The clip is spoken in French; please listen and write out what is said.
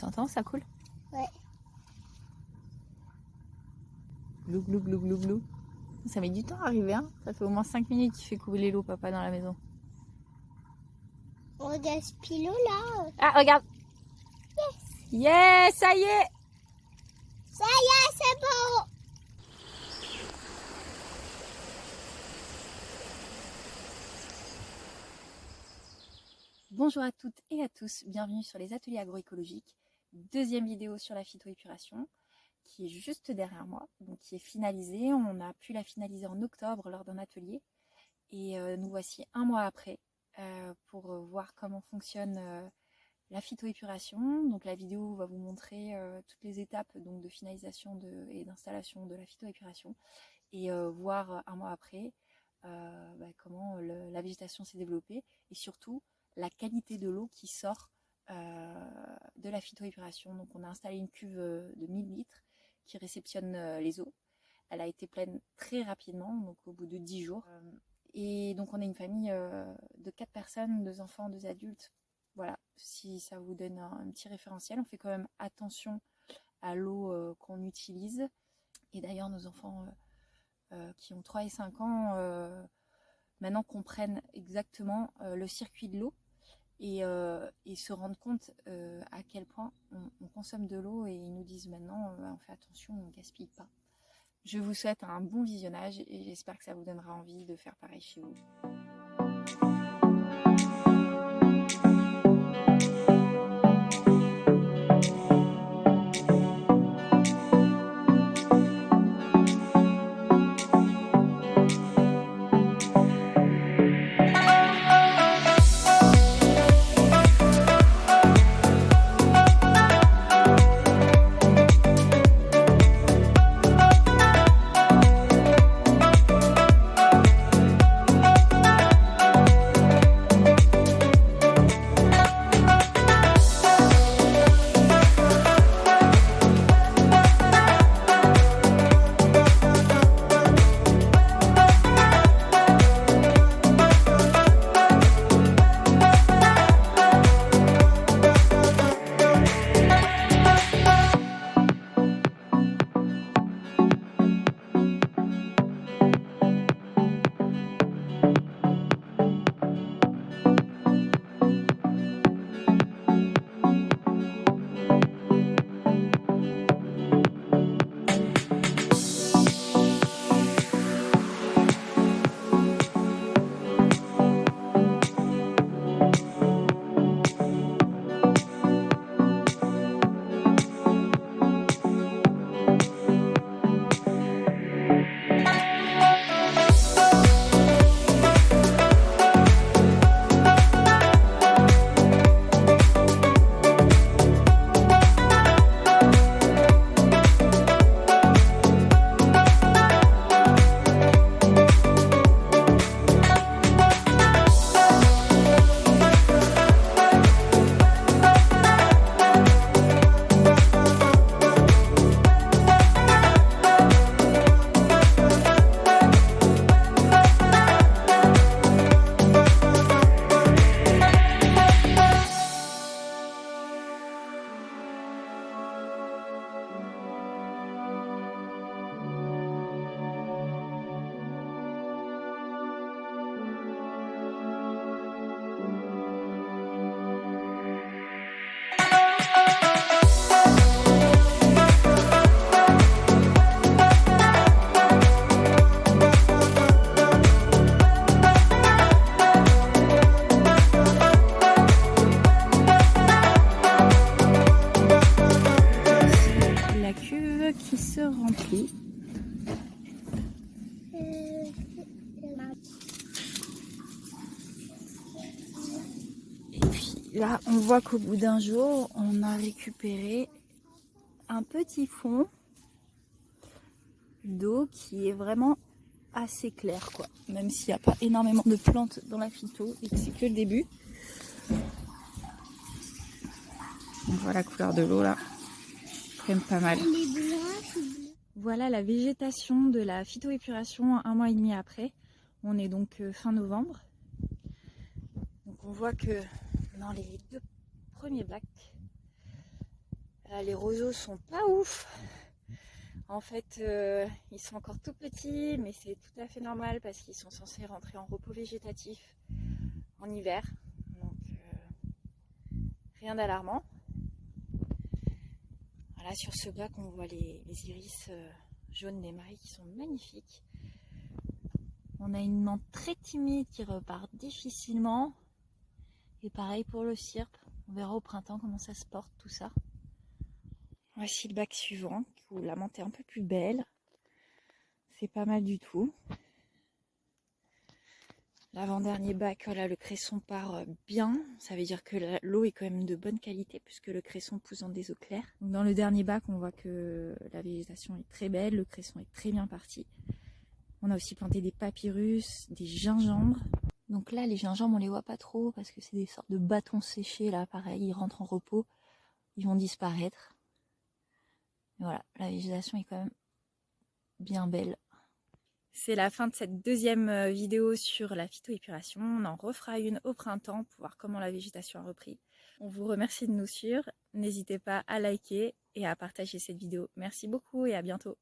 T'entends, ça coule? Ouais. Glou, glou, glou, glou, glou. Ça met du temps à arriver, hein. Ça fait au moins 5 minutes qu'il fait couler l'eau, papa, dans la maison. On gaspille l'eau là. Ah, regarde. Yes, ça y est. Ça y est, c'est bon. Bonjour à toutes et à tous, bienvenue sur les ateliers agroécologiques. Deuxième vidéo sur la phytoépuration qui est juste derrière moi, donc qui est finalisée. On a pu la finaliser en octobre lors d'un atelier et nous voici un mois après pour voir comment fonctionne la phytoépuration. Donc la vidéo va vous montrer toutes les étapes donc, de finalisation et d'installation de la phytoépuration et voir un mois après comment la végétation s'est développée et surtout la qualité de l'eau qui sort de la phytoépuration. Donc on a installé une cuve de 1000 litres qui réceptionne les eaux. Elle a été pleine très rapidement, donc au bout de 10 jours. Et donc on est une famille de 4 personnes, 2 enfants, 2 adultes. Voilà, si ça vous donne un petit référentiel, on fait quand même attention à l'eau qu'on utilise. Et d'ailleurs nos enfants qui ont 3 et 5 ans maintenant comprennent exactement le circuit de l'eau et se rendent compte à quel point on consomme de l'eau, et ils nous disent maintenant on fait attention, on ne gaspille pas. Je vous souhaite un bon visionnage et j'espère que ça vous donnera envie de faire pareil chez vous. Qui se remplit. Et puis là, on voit qu'au bout d'un jour, on a récupéré un petit fond d'eau qui est vraiment assez clair, quoi. Même s'il n'y a pas énormément de plantes dans la phyto et que c'est que le début. On voit la couleur de l'eau là. Quand même pas mal. Voilà la végétation de la phytoépuration un mois et demi après. On est donc fin novembre. Donc on voit que dans les 2 premiers bacs, Là, les roseaux sont pas ouf. En fait, ils sont encore tout petits, mais c'est tout à fait normal parce qu'ils sont censés rentrer en repos végétatif en hiver. Donc, rien d'alarmant. Voilà, sur ce bac, on voit les iris jaunes des mailles qui sont magnifiques. On a une menthe très timide qui repart difficilement. Et pareil pour le cirpe. On verra au printemps comment ça se porte tout ça. Voici le bac suivant, où la menthe est un peu plus belle. C'est pas mal du tout. L'avant-dernier bac, là, le cresson part bien. Ça veut dire que l'eau est quand même de bonne qualité puisque le cresson pousse dans des eaux claires. Donc dans le dernier bac, on voit que la végétation est très belle, le cresson est très bien parti. On a aussi planté des papyrus, des gingembres. Donc là, les gingembres, on les voit pas trop parce que c'est des sortes de bâtons séchés. Là, pareil, ils rentrent en repos, ils vont disparaître. Et voilà, la végétation est quand même bien belle. C'est la fin de cette deuxième vidéo sur la phytoépuration. On en refera une au printemps pour voir comment la végétation a repris. On vous remercie de nous suivre. N'hésitez pas à liker et à partager cette vidéo. Merci beaucoup et à bientôt.